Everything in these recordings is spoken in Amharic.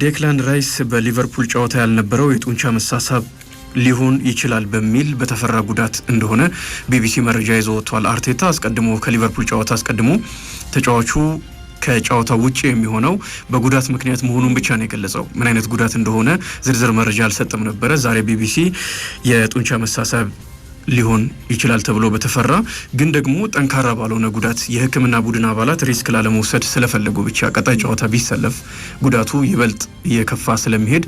ዴክላን ራይስ በሊቨርፑል ጨዋታ ያልነበረው የጡንቻ መሳሳብ ሊሆን ይችላል በሚል በተፈራ ጉዳት እንደሆነ ቢቢሲ መረጃ ይዞ ወጥቷል። አርቴታ አስቀድሞ ከሊቨርፑል ጨዋታ አስቀድሞ ተጫዋቹ ከጨዋታ ውጪ የሚሆነው በጉዳት ምክንያት መሆኑን ብቻ ነው የገለጸው። ምን አይነት ጉዳት እንደሆነ ዝርዝር መረጃ አልሰጠም ነበር። ዛሬ ቢቢሲ የጡንቻ መሳሳብ ሊሆን ይችላል ተብሎ በተፈራ ግን ደግሞ ጠንካራ ባልሆነ ጉዳት የሕክምና ቡድን አባላት ሪስክ ላለመውሰድ ስለፈለጉ ብቻ ቀጣይ ጨዋታ ቢሰለፍ ጉዳቱ ይበልጥ እየከፋ ስለሚሄድ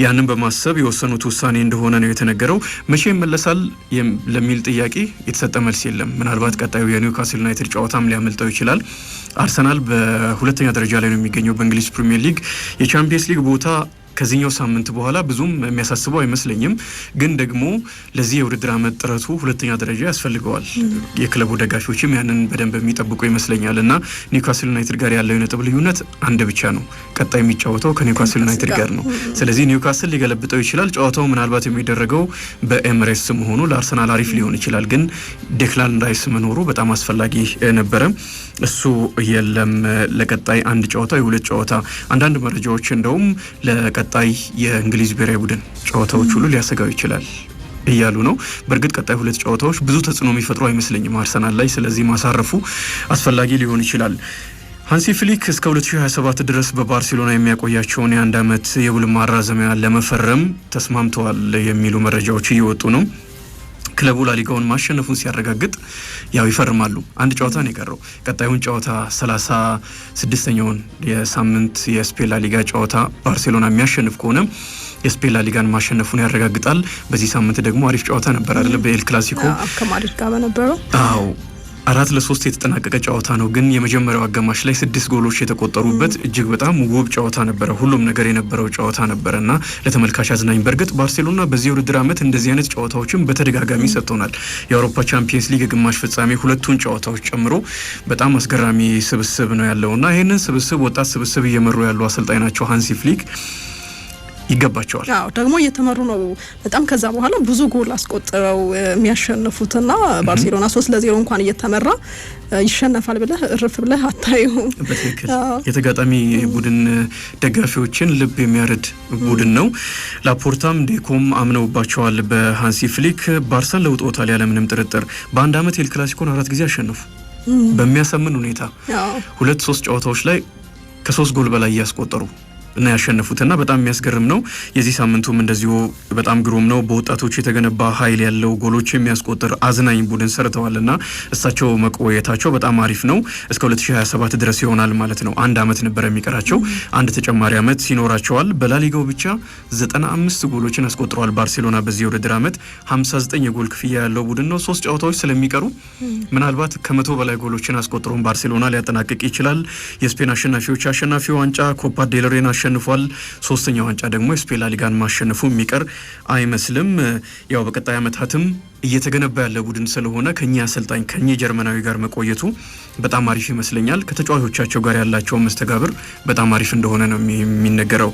ያንን በማሰብ የወሰኑት ውሳኔ እንደሆነ ነው የተነገረው። መቼ ይመለሳል ለሚል ጥያቄ የተሰጠ መልስ የለም። ምናልባት ቀጣዩ የኒውካስል ዩናይትድ ጨዋታም ሊያመልጠው ይችላል። አርሰናል በሁለተኛ ደረጃ ላይ ነው የሚገኘው በእንግሊዝ ፕሪሚየር ሊግ። የቻምፒየንስ ሊግ ቦታ ከዚህኛው ሳምንት በኋላ ብዙም የሚያሳስበው አይመስለኝም። ግን ደግሞ ለዚህ የውድድር ዓመት ጥረቱ ሁለተኛ ደረጃ ያስፈልገዋል። የክለቡ ደጋፊዎችም ያንን በደንብ የሚጠብቁ ይመስለኛል እና ኒውካስል ዩናይትድ ጋር ያለው የነጥብ ልዩነት አንድ ብቻ ነው። ቀጣይ የሚጫወተው ከኒውካስል ዩናይትድ ጋር ነው። ስለዚህ ኒውካስል ሊገለብጠው ይችላል። ጨዋታው ምናልባት የሚደረገው በኤምሬትስ መሆኑ ለአርሰናል አሪፍ ሊሆን ይችላል። ግን ዴክላን ራይስ መኖሩ በጣም አስፈላጊ ነበረ። እሱ የለም። ለቀጣይ አንድ ጨዋታ የሁለት ጨዋታ አንዳንድ መረጃዎች እንደውም ለቀጣይ የእንግሊዝ ብሔራዊ ቡድን ጨዋታዎች ሁሉ ሊያሰጋው ይችላል እያሉ ነው። በእርግጥ ቀጣይ ሁለት ጨዋታዎች ብዙ ተጽዕኖ የሚፈጥሩ አይመስለኝም አርሰናል ላይ። ስለዚህ ማሳረፉ አስፈላጊ ሊሆን ይችላል። ሃንሲ ፍሊክ እስከ 2027 ድረስ በባርሴሎና የሚያቆያቸውን የአንድ ዓመት የውል ማራዘሚያ ለመፈረም ተስማምተዋል የሚሉ መረጃዎች እየወጡ ነው። ክለቡ ላሊጋውን ማሸነፉን ሲያረጋግጥ ያው ይፈርማሉ። አንድ ጨዋታ ነው የቀረው። ቀጣዩን ጨዋታ 36ኛውን የሳምንት የስፔን ላሊጋ ጨዋታ ባርሴሎና የሚያሸንፍ ከሆነ የስፔን ላሊጋን ማሸነፉን ያረጋግጣል። በዚህ ሳምንት ደግሞ አሪፍ ጨዋታ ነበር አይደል? በኤል ክላሲኮ ከማድሪድ ጋር በነበረው 4-3 የተጠናቀቀ ጨዋታ ነው። ግን የመጀመሪያው አጋማሽ ላይ 6 ጎሎች የተቆጠሩበት እጅግ በጣም ውብ ጨዋታ ነበረ። ሁሉም ነገር የነበረው ጨዋታ ነበረና ለተመልካች አዝናኝ። በእርግጥ ባርሴሎና በዚህ ውድድር ዓመት እንደዚህ አይነት ጨዋታዎችን በተደጋጋሚ ሰጥቶናል። የአውሮፓ ቻምፒየንስ ሊግ ግማሽ ፍጻሜ ሁለቱን ጨዋታዎች ጨምሮ በጣም አስገራሚ ስብስብ ነው ያለውና ይህንን ስብስብ ወጣት ስብስብ እየመሩ ያሉ አሰልጣኝ ናቸው ሃንሲ ፍሊክ። ይገባቸዋል። ደግሞ እየተመሩ ነው በጣም። ከዛ በኋላ ብዙ ጎል አስቆጥረው የሚያሸንፉትና ባርሴሎና 3-0 እንኳን እየተመራ ይሸነፋል ብለህ እርፍ ብለህ አታየውም። በትክክል የተጋጣሚ ቡድን ደጋፊዎችን ልብ የሚያርድ ቡድን ነው። ላፖርታም ዴኮም አምነውባቸዋል በሃንሲ ፍሊክ። ባርሳን ለውጦታል ያለምንም ጥርጥር። በአንድ ዓመት ኤል ክላሲኮን 4 ጊዜ አሸነፉ በሚያሳምን ሁኔታ። 2-3 ጨዋታዎች ላይ ከ3 ጎል በላይ እያስቆጠሩ እና ያሸነፉትና በጣም የሚያስገርም ነው። የዚህ ሳምንቱም እንደዚሁ በጣም ግሩም ነው። በወጣቶች የተገነባ ኃይል ያለው ጎሎች የሚያስቆጥር አዝናኝ ቡድን ሰርተዋልና እሳቸው መቆየታቸው በጣም አሪፍ ነው። እስከ 2027 ድረስ ይሆናል ማለት ነው። አንድ ዓመት ነበር የሚቀራቸው። አንድ ተጨማሪ ዓመት ይኖራቸዋል። በላሊጋው ብቻ 95 ጎሎችን አስቆጥረዋል ባርሴሎና በዚህ ውድድር ዓመት። 59 የጎል ክፍያ ያለው ቡድን ነው። 3 ጨዋታዎች ስለሚቀሩ ምናልባት ከ100 በላይ ጎሎችን አስቆጥሮም ባርሴሎና ሊያጠናቅቅ ይችላል። የስፔን አሸናፊዎች አሸናፊ ዋንጫ ኮፓ ዴል ሬን አሸንፏል። 3ኛ ዋንጫ ደግሞ የስፔን ላሊጋን ማሸነፉ የሚቀር አይመስልም። ያው በቀጣይ ዓመታትም እየተገነባ ያለ ቡድን ስለሆነ ከኛ አሰልጣኝ ከኛ ጀርመናዊ ጋር መቆየቱ በጣም አሪፍ ይመስለኛል። ከተጫዋቾቻቸው ጋር ያላቸው መስተጋብር በጣም አሪፍ እንደሆነ ነው የሚነገረው።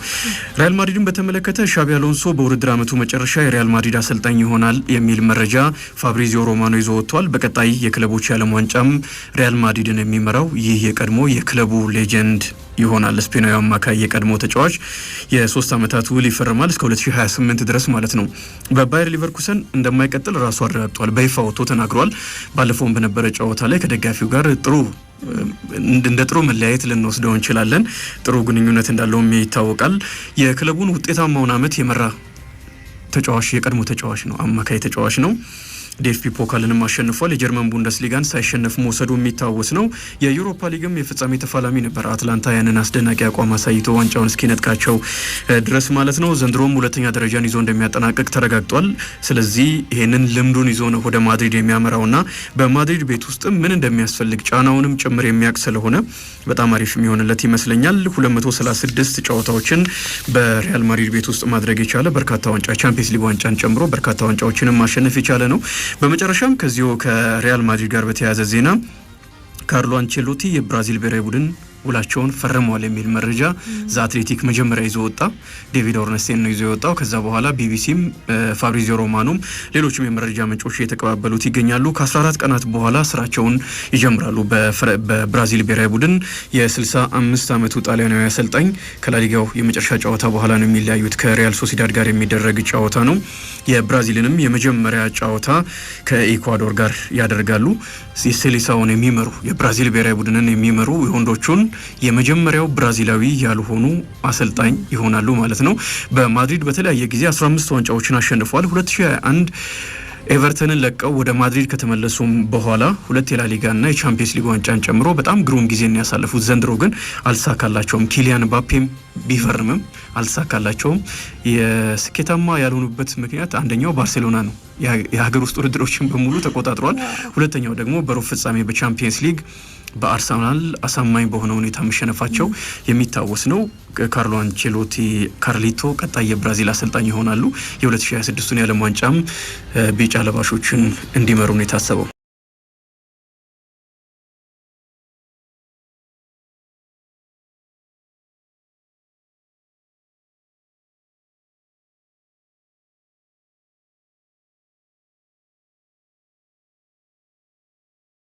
ሪያል ማድሪድን በተመለከተ ሻቢ አሎንሶ በውድድር ዓመቱ መጨረሻ የሪያል ማድሪድ አሰልጣኝ ይሆናል የሚል መረጃ ፋብሪዚዮ ሮማኖ ይዞ ወጥቷል። በቀጣይ የክለቦች የዓለም ዋንጫም ሪያል ማድሪድን የሚመራው ይህ የቀድሞ የክለቡ ሌጀንድ ይሆናል። ስፔናዊ አማካይ የቀድሞ ተጫዋች የ3 ዓመታት ውል ይፈርማል እስከ 2028 ድረስ ማለት ነው። በባየር ሊቨርኩሰን እንደማይቀጥል ራሱ አረጋግጧል። በይፋ ወጥቶ ተናግሯል። ባለፈውም በነበረ ጨዋታ ላይ ከደጋፊው ጋር እንደ ጥሩ መለያየት ልንወስደው እንችላለን። ጥሩ ግንኙነት እንዳለውም ይታወቃል። የክለቡን ውጤታማውን ዓመት የመራ ተጫዋች የቀድሞ ተጫዋች ነው። አማካይ ተጫዋች ነው። ዴፍቢ ፖካልንም አሸንፏል። የጀርመን ቡንደስሊጋን ሳይሸነፍ መውሰዱ የሚታወስ ነው። የዩሮፓ ሊግም የፍጻሜ ተፋላሚ ነበር። አትላንታ ያንን አስደናቂ አቋም አሳይቶ ዋንጫውን እስኪነጥቃቸው ድረስ ማለት ነው። ዘንድሮም ሁለተኛ ደረጃን ይዞ እንደሚያጠናቅቅ ተረጋግጧል። ስለዚህ ይህንን ልምዱን ይዞ ነው ወደ ማድሪድ የሚያመራውና በማድሪድ ቤት ውስጥ ምን እንደሚያስፈልግ ጫናውንም ጭምር የሚያውቅ ስለሆነ በጣም አሪፍ የሚሆንለት ይመስለኛል። 236 ጨዋታዎችን በሪያል ማድሪድ ቤት ውስጥ ማድረግ የቻለ በርካታ ዋንጫ ቻምፒየንስ ሊግ ዋንጫን ጨምሮ በርካታ ዋንጫዎችንም ማሸነፍ የቻለ ነው። በመጨረሻም ከዚሁ ከሪያል ማድሪድ ጋር በተያያዘ ዜና ካርሎ አንቼሎቲ የብራዚል ብሔራዊ ቡድን ውላቸውን ፈርመዋል የሚል መረጃ ዘአትሌቲክ መጀመሪያ ይዞ ወጣ። ዴቪድ ኦርነስቴን ነው ይዞ የወጣው። ከዛ በኋላ ቢቢሲም ፋብሪዚዮ ሮማኖም ሌሎችም የመረጃ ምንጮች የተቀባበሉት ይገኛሉ። ከ14 ቀናት በኋላ ስራቸውን ይጀምራሉ። በብራዚል ብሔራዊ ቡድን የ65 ዓመቱ ጣሊያናዊ አሰልጣኝ ከላሊጋው የመጨረሻ ጨዋታ በኋላ ነው የሚለያዩት። ከሪያል ሶሲዳድ ጋር የሚደረግ ጨዋታ ነው። የብራዚልንም የመጀመሪያ ጨዋታ ከኢኳዶር ጋር ያደርጋሉ። ሴሌሳውን የሚመሩ የብራዚል ብሔራዊ ቡድንን የሚመሩ የወንዶቹን የመጀመሪያው ብራዚላዊ ያልሆኑ አሰልጣኝ ይሆናሉ ማለት ነው። በማድሪድ በተለያየ ጊዜ 15 ዋንጫዎችን አሸንፈዋል። 2021 ኤቨርተንን ለቀው ወደ ማድሪድ ከተመለሱም በኋላ 2 የላሊጋና የቻምፒየንስ ሊግ ዋንጫን ጨምሮ በጣም ግሩም ጊዜን ያሳለፉት። ዘንድሮ ግን አልሳካላቸውም። ኪሊያን ምባፔም ቢፈርምም አልሳካላቸውም። የስኬታማ ያልሆኑበት ምክንያት አንደኛው ባርሴሎና ነው። የሀገር ውስጥ ውድድሮችን በሙሉ ተቆጣጥሯል። ሁለተኛው ደግሞ በሩብ ፍጻሜ በቻምፒየንስ ሊግ በአርሰናል አሳማኝ በሆነ ሁኔታ መሸነፋቸው የሚታወስ ነው። ካርሎ አንቼሎቲ ካርሊቶ ቀጣይ የብራዚል አሰልጣኝ ይሆናሉ። የ2026ቱን የዓለም ዋንጫም ቢጫ ለባሾችን እንዲመሩ ነው የታሰበው።